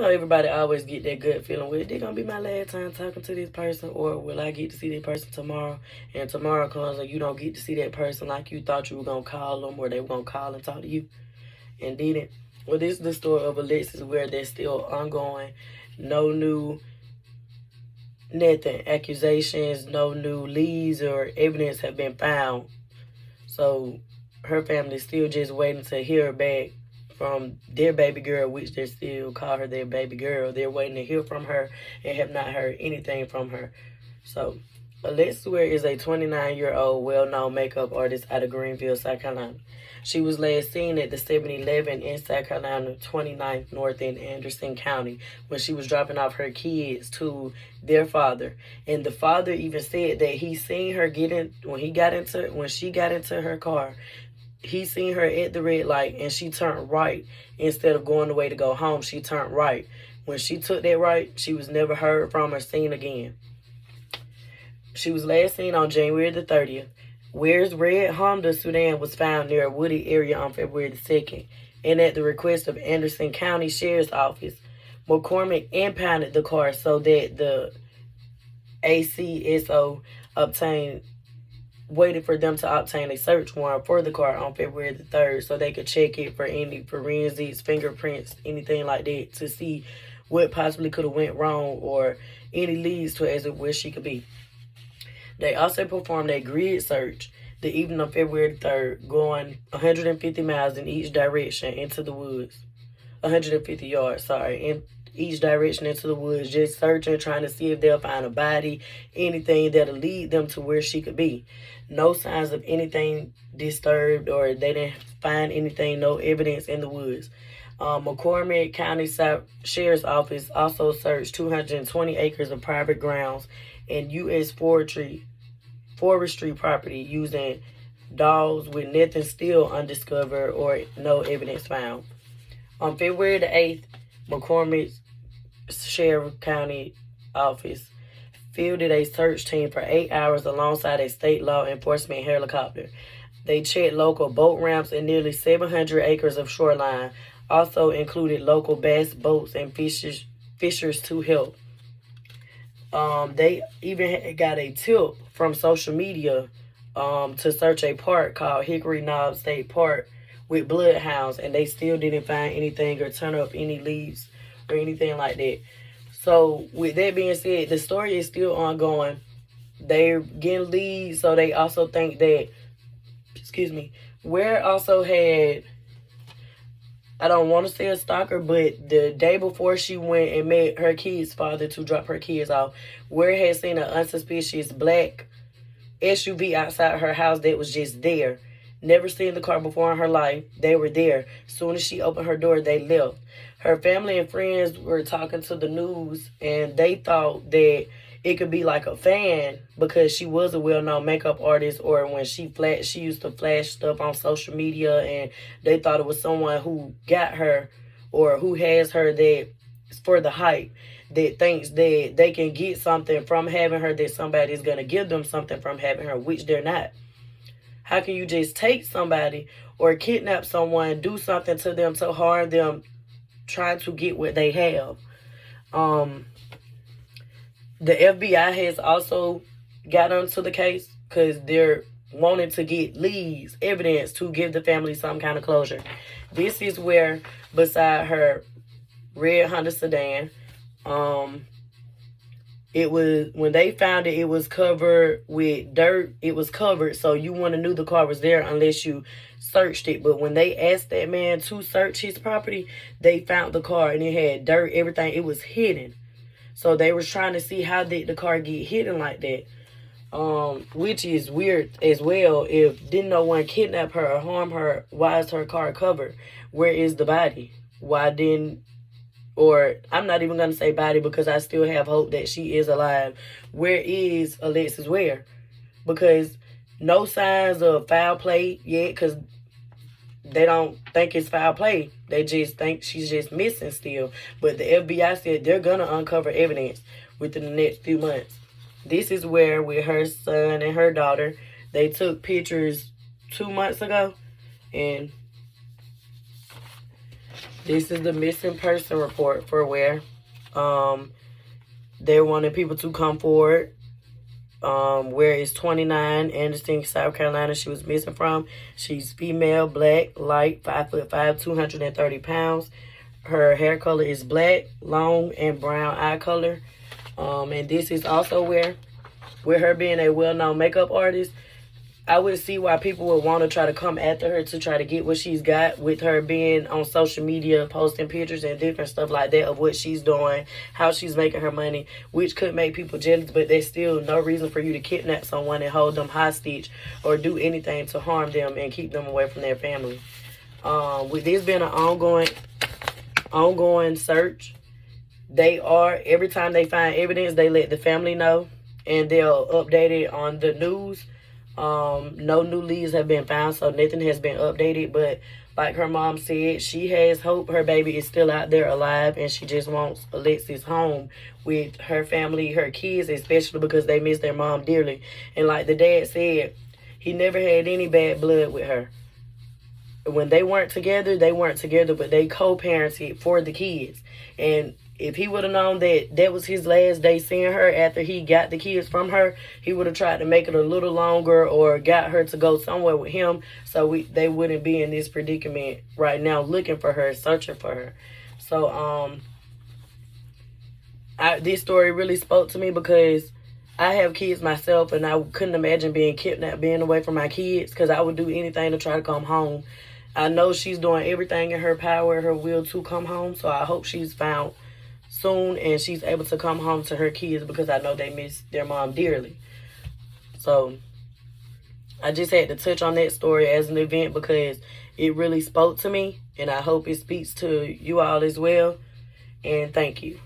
know everybody always get that gut feeling, well, this gonna be my last time talking to this person, or will I get to see this person tomorrow? And tomorrow comes and you don't get to see that person like you thought you were gonna call them, or they were gonna call and talk to you and didn't. Well, this is the story of Alexis, where they're still ongoing. No new nothing, accusations, no new leads or evidence have been found. So her family is still just waiting to hear back from their baby girl, which they still call her their baby girl. They're waiting to hear from her and have not heard anything from her. So Alexis Ware is a 29-year-old well-known makeup artist out of Greenville, South Carolina. She was last seen at the 7-Eleven in South Carolina, 29th North in Anderson County, when she was dropping off her kids to their father. And the father even said that he seen her when she got into her car. He seen her at the red light and she turned right. Instead of going the way to go home, she turned right. When she took that right, she was never heard from or seen again. She was last seen on January the 30th. Ware's red Honda sedan was found near a wooded area on February the 2nd. And at the request of Anderson County Sheriff's Office, McCormick impounded the car so that the ACSO waited for them to obtain a search warrant for the car on February the 3rd so they could check it for any forensics, fingerprints, anything like that, to see what possibly could have went wrong or any leads to as to where she could be. They also performed a grid search the evening of February 3rd, going 150 miles in each direction into the woods. 150 yards, in each direction into the woods, just searching, trying to see if they'll find a body, anything that'll lead them to where she could be. No signs of anything disturbed, or they didn't find anything, no evidence in the woods. McCormick County Sheriff's Office also searched 220 acres of private grounds and U.S. forestry property using dogs with nothing still undiscovered or no evidence found. On February the 8th, McCormick's Sheriff County Office fielded a search team for 8 hours alongside a state law enforcement helicopter. They checked local boat ramps and nearly 700 acres of shoreline, also included local bass boats and fishers to help. They even got a tip from social media to search a park called Hickory Knob State Park with bloodhounds, and they still didn't find anything or turn up any leads or anything like that. So with that being said, the story is still ongoing. They're getting leads, so they also think that, Ware also had, I don't want to say a stalker, but the day before she went and met her kid's father to drop her kids off, Ware had seen an unsuspicious black SUV outside her house that was just there. Never seen the car before in her life. They were there. As soon as she opened her door, they left. Her family and friends were talking to the news, and they thought that it could be like a fan because she was a well-known makeup artist, or when she used to flash stuff on social media, and they thought it was someone who got her or who has her that for the hype, that thinks that they can get something from having her, that somebody's going to give them something from having her, which they're not. How can you just take somebody or kidnap someone, do something to them to harm them, trying to get what they have? The FBI has also got onto the case because they're wanting to get leads, evidence to give the family some kind of closure. This is where, beside her red Honda sedan, it was, when they found it, it was covered with dirt. It was covered, so you wouldn't have knew the car was there unless you searched it. But when they asked that man to search his property, they found the car and it had dirt, everything. It was hidden. So they were trying to see how did the car get hidden like that. Which is weird as well. If didn't no one kidnap her or harm her, why is her car covered? Where is the body? Why didn't, or I'm not even going to say body because I still have hope that she is alive. Where is Alexis Ware? Because no signs of foul play yet, because they don't think it's foul play. They just think she's just missing still. But the FBI said they're going to uncover evidence within the next few months. This is where, with her son and her daughter, they took pictures 2 months ago. And This is the missing person report for Ware. They wanted people to come forward. Ware is 29, Anderson, South Carolina. She was missing from. She's female, black, light, 5'5", 230 pounds. Her hair color is black, long, and brown eye color. And this is also Ware. With her being a well-known makeup artist, I would see why people would want to try to come after her to try to get what she's got, with her being on social media, posting pictures and different stuff like that of what she's doing, how she's making her money, which could make people jealous, but there's still no reason for you to kidnap someone and hold them hostage or do anything to harm them and keep them away from their family. With this being an ongoing search, every time they find evidence, they let the family know, and they'll update it on the news. No new leads have been found, so nothing has been updated. But like her mom said, she has hope her baby is still out there alive, and she just wants Alexis home with her family, her kids, especially because they miss their mom dearly. And like the dad said, he never had any bad blood with her. When they weren't together, but they co-parented for the kids. And if he would have known that that was his last day seeing her after he got the kids from her, he would have tried to make it a little longer or got her to go somewhere with him, so they wouldn't be in this predicament right now looking for her, searching for her. So this story really spoke to me because I have kids myself, and I couldn't imagine being kidnapped, being away from my kids, because I would do anything to try to come home. I know she's doing everything in her power, her will, to come home, so I hope she's found soon and she's able to come home to her kids, because I know they miss their mom dearly. So I just had to touch on that story as an event because it really spoke to me, and I hope it speaks to you all as well. And thank you.